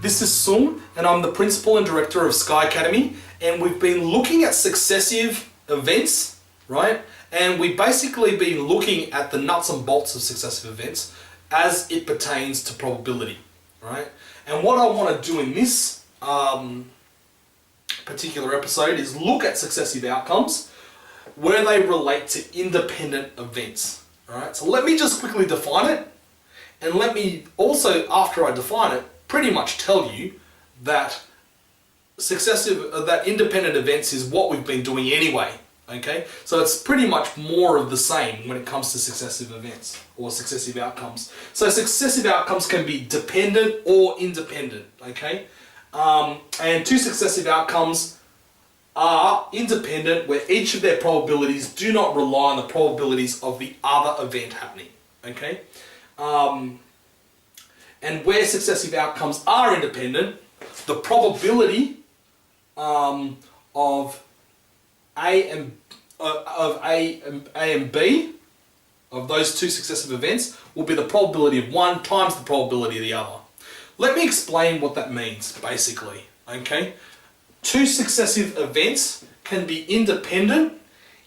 This is Sung, and I'm the Principal and Director of Sky Academy, and we've been looking at successive events, right? And we've basically been looking at the nuts and bolts of successive events as it pertains to probability, right? And what I want to do in this particular episode is look at successive outcomes where they relate to independent events, right? So let me just quickly define it, and let me also, after I define it, pretty much tell you that independent events is what we've been doing anyway, okay? So it's pretty much more of the same when it comes to successive events or successive outcomes. So successive outcomes can be dependent or independent, okay? And two successive outcomes are independent where each of their probabilities do not rely on the probabilities of the other event happening, okay? And where successive outcomes are independent, the probability of A and B of those two successive events will be the probability of one times the probability of the other. Let me explain what that means, basically, okay? Two successive events can be independent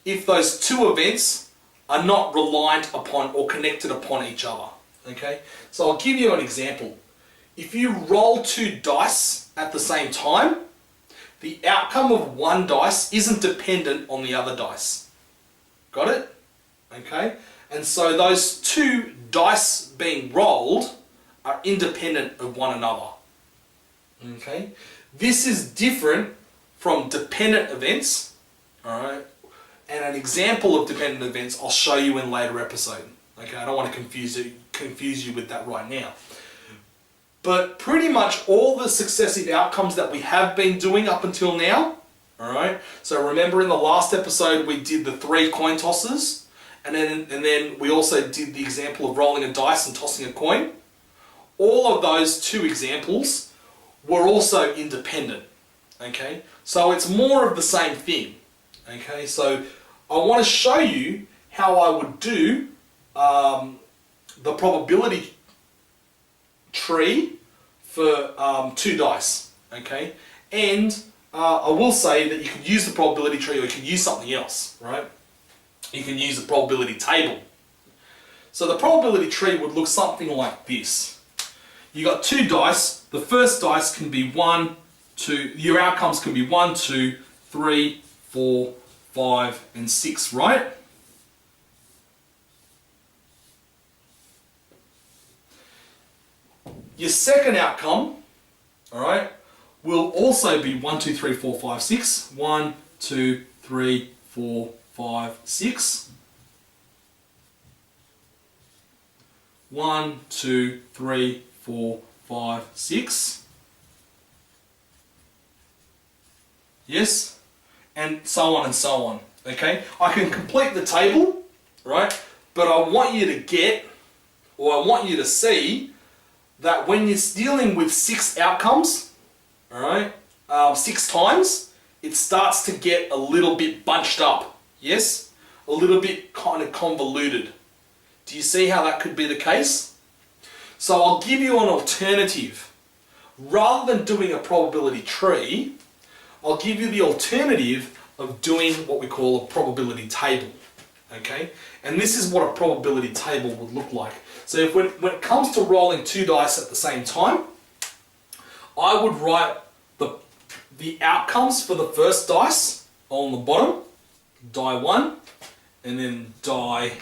if those two events are not reliant upon or connected upon each other, okay? So I'll give you an example. If you roll two dice at the same time, the outcome of one dice isn't dependent on the other dice. Got it? Okay? And so those two dice being rolled are independent of one another. Okay? This is different from dependent events, alright? And an example of dependent events I'll show you in a later episode. Okay, I don't want to confuse you with that right now. But pretty much all the successive outcomes that we have been doing up until now, alright? So remember in the last episode we did the 3 coin tosses, and then we also did the example of rolling a dice and tossing a coin. All of those 2 examples were also independent, okay? So it's more of the same thing, okay? So I want to show you how I would do the probability tree for 2 dice, okay? And I will say that you can use the probability tree or you can use something else, right? You can use the probability table. So the probability tree would look something like this. You got 2 dice. The first dice can be 1, 2, your outcomes can be 1, 2, 3, 4, 5, and 6, right? Your second outcome, alright, will also be 1, 2, 3, 4, 5, 6. 1, 2, 3, 4, 5, 6. 1, 2, 3, 4, 5, 6. Yes? And so on and so on. Okay? I can complete the table, right? But I want you to get, or I want you to see, that when you're dealing with 6 outcomes, alright, 6 times, it starts to get a little bit bunched up. Yes? A little bit kind of convoluted. Do you see how that could be the case? So I'll give you an alternative. Rather than doing a probability tree, I'll give you the alternative of doing what we call a probability table. Okay? And this is what a probability table would look like. So when it comes to rolling 2 dice at the same time, I would write the outcomes for the first dice on the bottom, die 1, and then die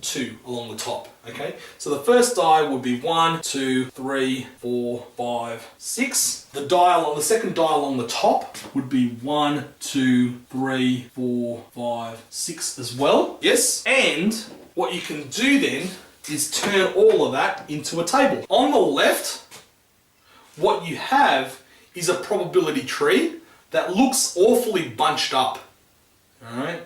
2 along the top. Okay? So the first die would be 1, 2, 3, 4, 5, 6. The second die along the top would be 1, 2, 3, 4, 5, 6 as well. Yes? And what you can do then is turn all of that into a table. On the left, what you have is a probability tree that looks awfully bunched up. Alright?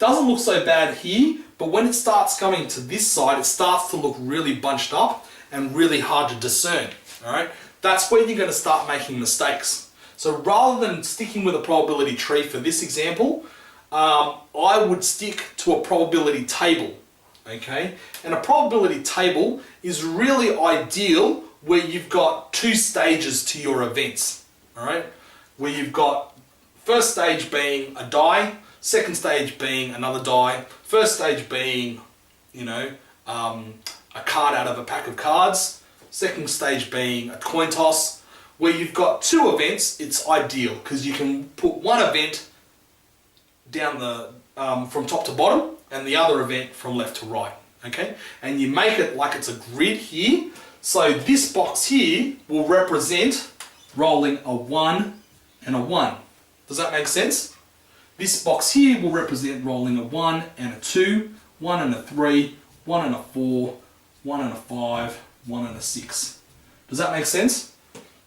Doesn't look so bad here, but when it starts coming to this side, it starts to look really bunched up and really hard to discern. Alright? That's where you're going to start making mistakes. So rather than sticking with a probability tree for this example, I would stick to a probability table. Okay? And a probability table is really ideal where you've got two stages to your events, all right? Where you've got first stage being a die, second stage being another die, first stage being, a card out of a pack of cards, second stage being a coin toss. Where you've got two events, it's ideal because you can put one event down the from top to bottom and the other event from left to right, okay? And you make it like it's a grid here. So this box here will represent rolling a 1 and a 1. Does that make sense? This box here will represent rolling a 1 and a 2, 1 and a 3, 1 and a 4, 1 and a 5, 1 and a 6. Does that make sense?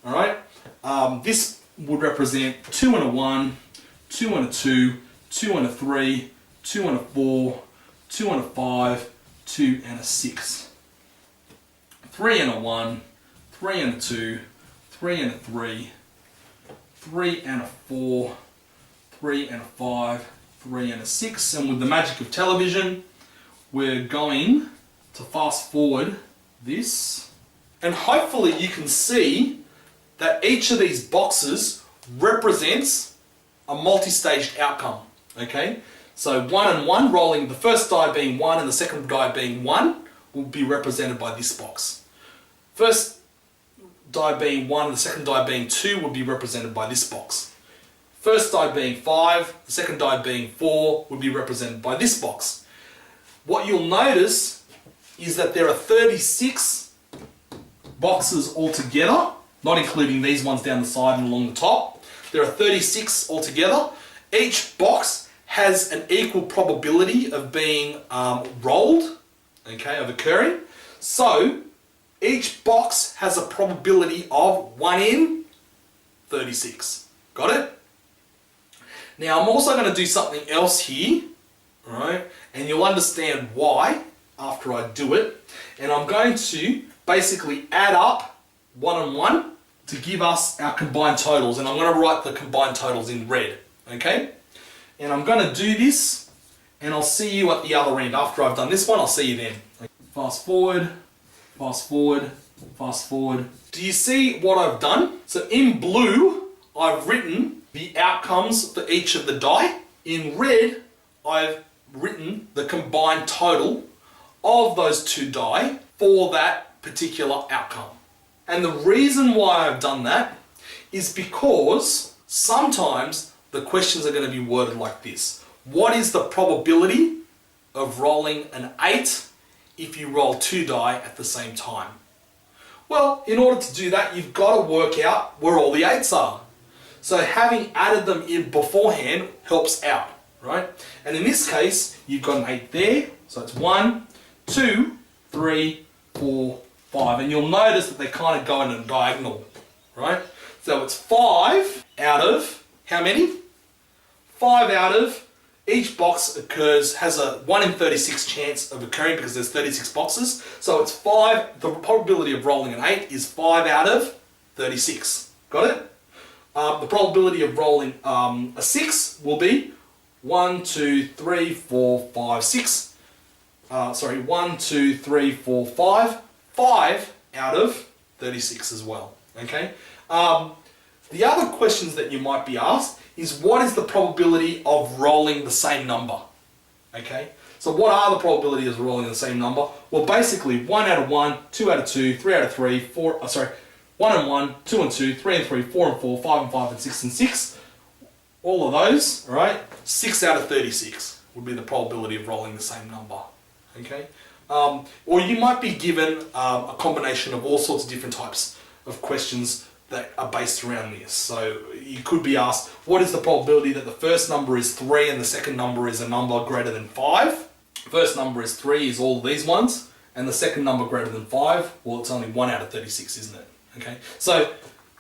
All right. This would represent 2 and a 1, 2 and a 2, 2 and a 3, 2 and a 4, 2 and a 5, 2 and a 6. 3 and a 1, 3 and a 2, 3 and a 3, 3 and a 4, 3 and a 5, 3 and a 6. And with the magic of television, we're going to fast forward this. And hopefully you can see that each of these boxes represents a multi-staged outcome, okay? So 1 and 1, rolling the first die being 1 and the second die being 1, will be represented by this box. First die being 1 and the second die being 2 will be represented by this box. First die being 5, the second die being 4 will be represented by this box. What you'll notice is that there are 36 boxes altogether, not including these ones down the side and along the top. There are 36 altogether. Each box has an equal probability of being rolled, okay, of occurring. So each box has a probability of 1 in 36. Got it? Now I'm also going to do something else here, all right, and you'll understand why after I do it. And I'm going to basically add up 1 and 1 to give us our combined totals, and I'm going to write the combined totals in red, okay? And I'm going to do this, and I'll see you at the other end. After I've done this one, I'll see you then. Fast forward, fast forward, fast forward. Do you see what I've done? So in blue, I've written the outcomes for each of the die. In red, I've written the combined total of those two die for that particular outcome. And the reason why I've done that is because sometimes the questions are going to be worded like this. What is the probability of rolling an 8 if you roll 2 die at the same time? Well, in order to do that, you've got to work out where all the 8s are. So having added them in beforehand helps out, right? And in this case, you've got an 8 there. So it's 1, 2, 3, 4, 5. And you'll notice that they kind of go in a diagonal, right? So it's 5 out of how many? 5 out of each box has a 1 in 36 chance of occurring because there's 36 boxes. So it's 5, the probability of rolling an 8 is 5 out of 36. Got it? The probability of rolling a 6 will be 1, 2, 3, 4, 5, 6. 1, 2, 3, 4, 5. 5 out of 36 as well, okay? The other questions that you might be asked is what is the probability of rolling the same number, okay? So what are the probabilities of rolling the same number? Well, basically 1 out of 1, 2 out of 2, 3 out of 3, 1 and 1, 2 and 2, 3 and 3, 4 and 4, 5 and 5 and 6 and 6. All of those, all right? 6 out of 36 would be the probability of rolling the same number, okay? Or you might be given a combination of all sorts of different types of questions that are based around this. So you could be asked, what is the probability that the first number is 3 and the second number is a number greater than 5? First number is 3 is all these ones, and the second number greater than 5, well, it's only 1 out of 36, isn't it? Okay. So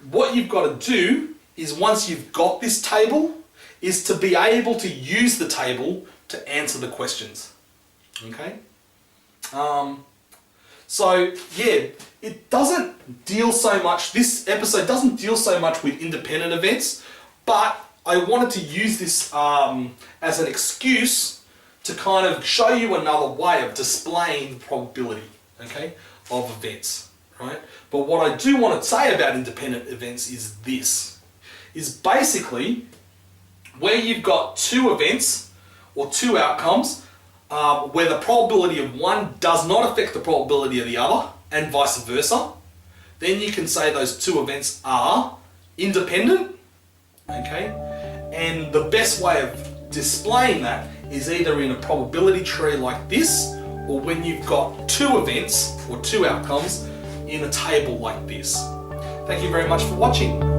what you've got to do is once you've got this table, is to be able to use the table to answer the questions. Okay. So yeah, it doesn't deal so much, this episode doesn't deal so much with independent events, but I wanted to use this as an excuse to kind of show you another way of displaying the probability, okay, of events, right? But what I do want to say about independent events is this, is basically where you've got two events or two outcomes where the probability of one does not affect the probability of the other and vice versa, then you can say those two events are independent, okay? And the best way of displaying that is either in a probability tree like this, or when you've got two events or two outcomes in a table like this. Thank you very much for watching.